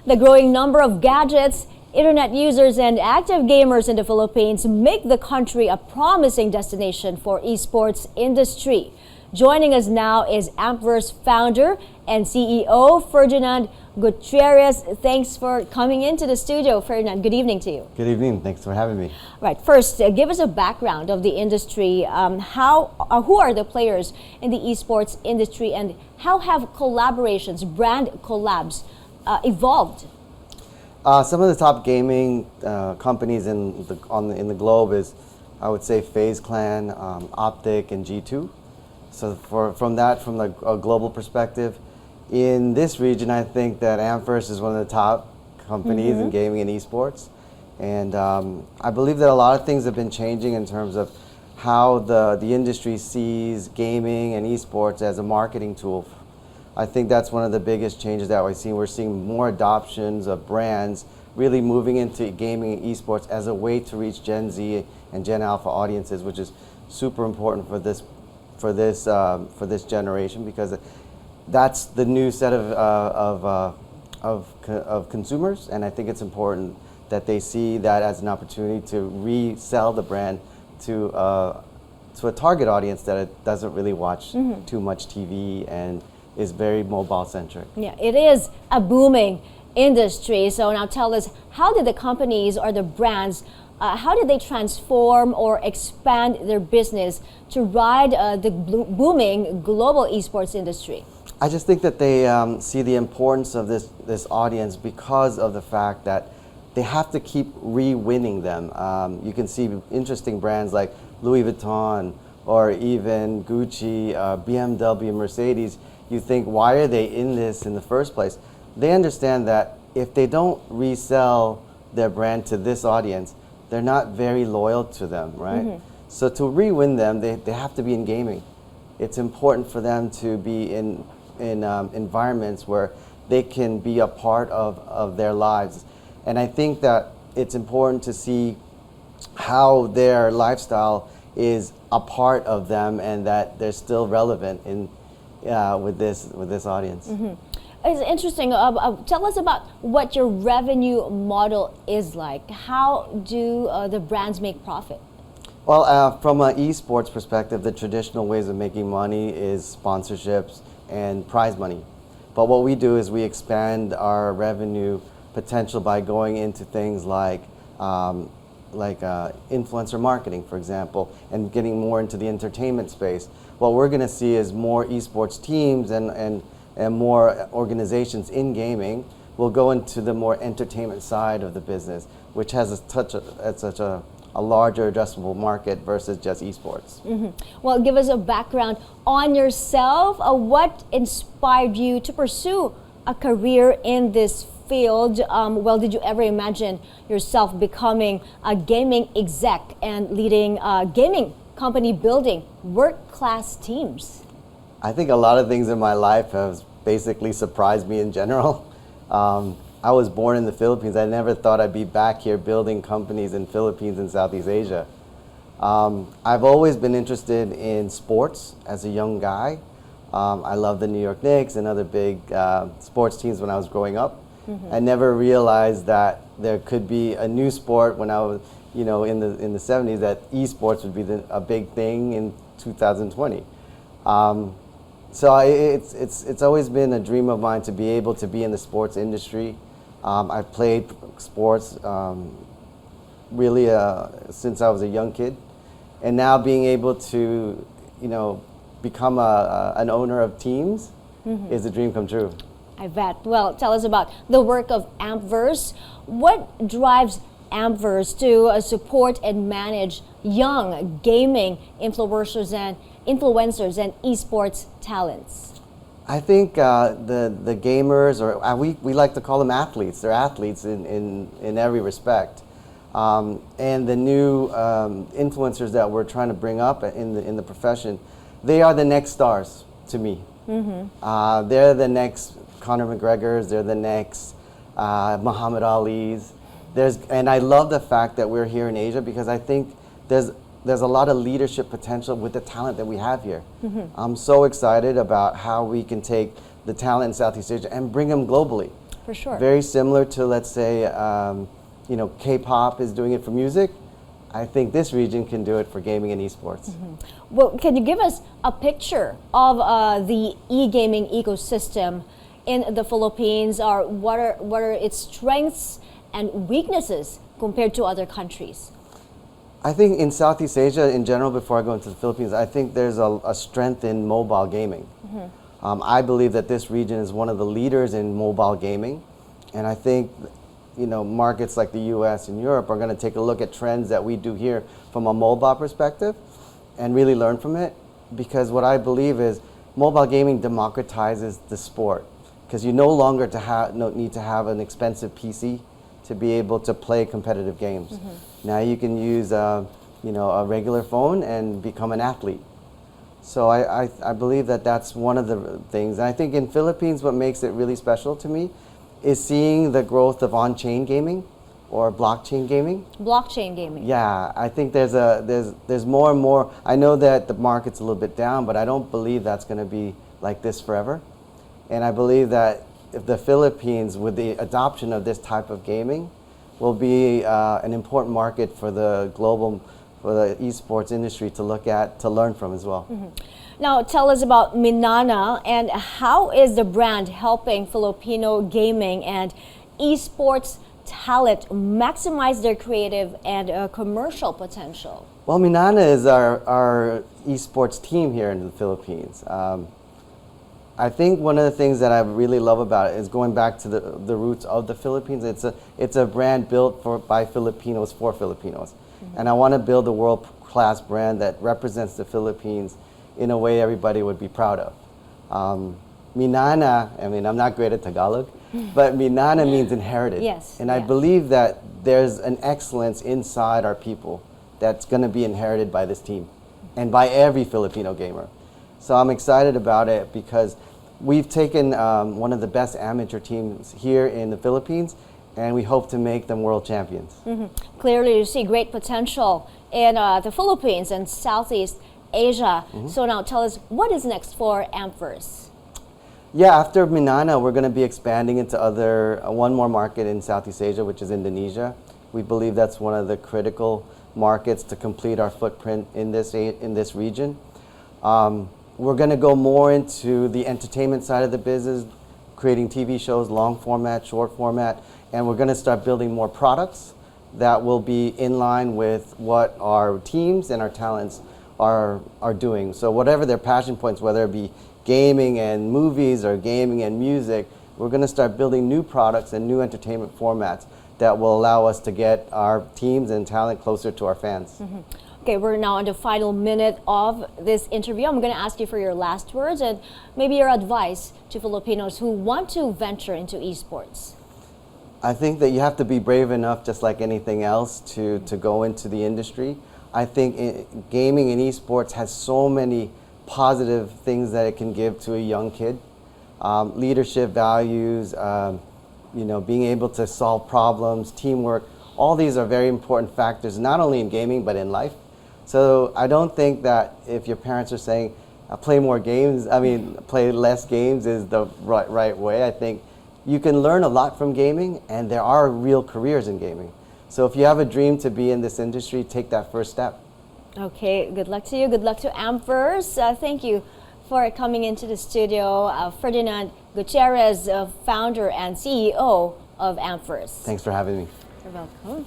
The growing number of gadgets, internet users, and active gamers in the Philippines make the country a promising destination for esports industry. Joining us now is Ampverse founder and CEO Ferdinand Gutierrez. Thanks for coming into the studio, Ferdinand. Good evening to you. Good evening. Thanks for having me. Right. First, give us a background of the industry. Who are the players in the esports industry, and how have collaborations, brand collabs, evolved? Some of the top gaming companies in the globe is, I would say, FaZe Clan, Optic, and G2. So from a global perspective, in this region, I think that Ampverse is one of the top companies in gaming and esports. And I believe that a lot of things have been changing in terms of how the industry sees gaming and esports as a marketing tool. I think that's one of the biggest changes that we've seen. We're seeing more adoptions of brands really moving into gaming and esports as a way to reach Gen Z and Gen Alpha audiences, which is super important for this generation, because that's the new set of consumers, and I think it's important that they see that as an opportunity to resell the brand to a target audience that it doesn't really watch too much TV and is very mobile centric. Yeah, it is a booming industry. So now tell us, how did the companies or the brands, how did they transform or expand their business to ride the booming global esports industry? I just think that they see the importance of this audience because of the fact that they have to keep re-winning them. You can see interesting brands like Louis Vuitton or even Gucci, BMW, Mercedes. You think, why are they in this in the first place? They understand that if they don't resell their brand to this audience, they're not very loyal to them, right? So to re-win them, they have to be in gaming. It's important for them to be in environments where they can be a part of their lives. And I think that it's important to see how their lifestyle is a part of them and that they're still relevant with this audience. It's interesting. Tell us about what your revenue model is like. How do the brands make profit? Well, from an esports perspective, the traditional ways of making money is sponsorships and prize money. But what we do is we expand our revenue potential by going into things like influencer marketing, for example, and getting more into the entertainment space. What we're going to see is more esports teams and more organizations in gaming will go into the more entertainment side of the business, which has such a larger addressable market versus just esports. Well, give us a background on yourself. What inspired you to pursue a career in this field? Well, did you ever imagine yourself becoming a gaming exec and leading gaming company building world-class teams? I think a lot of things in my life have basically surprised me in general. I was born in the Philippines. I never thought I'd be back here building companies in Philippines and Southeast Asia. I've always been interested in sports as a young guy. I loved the New York Knicks and other big sports teams when I was growing up. I never realized that there could be a new sport when I was, in the 70s, that esports would be a big thing in 2020. So it's always been a dream of mine to be able to be in the sports industry. I've played sports really since I was a young kid, and now being able to, become an owner of teams is a dream come true. I bet. Well, tell us about the work of Ampverse. What drives Ampverse to support and manage young gaming influencers and esports talents? I think the gamers, or we like to call them athletes. They're athletes in every respect. And the new influencers that we're trying to bring up in the profession, they are the next stars to me. They're the next Conor McGregors. They're the next Muhammad Ali's. And I love the fact that we're here in Asia, because I think there's a lot of leadership potential with the talent that we have here. I'm so excited about how we can take the talent in Southeast Asia and bring them globally. For sure. Very similar to, let's say, K-pop is doing it for music. I think this region can do it for gaming and esports. Well, can you give us a picture of the e-gaming ecosystem in the Philippines? Or what are its strengths and weaknesses compared to other countries? I think in Southeast Asia in general, before I go into the Philippines, I think there's a strength in mobile gaming. I believe that this region is one of the leaders in mobile gaming. And I think markets like the US and Europe are going to take a look at trends that we do here from a mobile perspective and really learn from it. Because what I believe is mobile gaming democratizes the sport. Because you no longer need to have an expensive PC to be able to play competitive games. Now you can use a regular phone and become an athlete. So I believe that that's one of the things. And I think in Philippines what makes it really special to me is seeing the growth of on-chain gaming or blockchain gaming. Blockchain gaming. Yeah, I think there's more and more. I know that the market's a little bit down, but I don't believe that's going to be like this forever. And I believe that if the Philippines, with the adoption of this type of gaming, will be an important market for the esports industry to look at, to learn from as well. Now, tell us about Minana, and how is the brand helping Filipino gaming and esports talent maximize their creative and commercial potential? Well, Minana is our esports team here in the Philippines. I think one of the things that I really love about it is going back to the roots of the Philippines. It's a brand built by Filipinos for Filipinos. And I want to build a world-class brand that represents the Philippines in a way everybody would be proud of. Minana, I'm not great at Tagalog, but Minana means inherited. Yes. And I believe that there's an excellence inside our people that's going to be inherited by this team and by every Filipino gamer. So I'm excited about it because we've taken one of the best amateur teams here in the Philippines, and we hope to make them world champions. Clearly, you see great potential in the Philippines and Southeast Asia. So now tell us, what is next for Ampverse? Yeah, after Minana, we're going to be expanding into one more market in Southeast Asia, which is Indonesia. We believe that's one of the critical markets to complete our footprint in this region. We're going to go more into the entertainment side of the business, creating TV shows, long format, short format, and we're going to start building more products that will be in line with what our teams and our talents are doing. So whatever their passion points, whether it be gaming and movies or gaming and music, we're going to start building new products and new entertainment formats that will allow us to get our teams and talent closer to our fans. Okay, we're now in the final minute of this interview. I'm going to ask you for your last words and maybe your advice to Filipinos who want to venture into esports. I think that you have to be brave enough, just like anything else, to go into the industry. I think gaming and esports has so many positive things that it can give to a young kid. Leadership values, being able to solve problems, teamwork, all these are very important factors, not only in gaming, but in life. So I don't think that if your parents are saying, play less games is the right way. I think you can learn a lot from gaming, and there are real careers in gaming. So if you have a dream to be in this industry, take that first step. Okay, good luck to you. Good luck to Ampverse. Thank you for coming into the studio. Ferdinand Gutierrez, founder and CEO of Ampverse. Thanks for having me. You're welcome.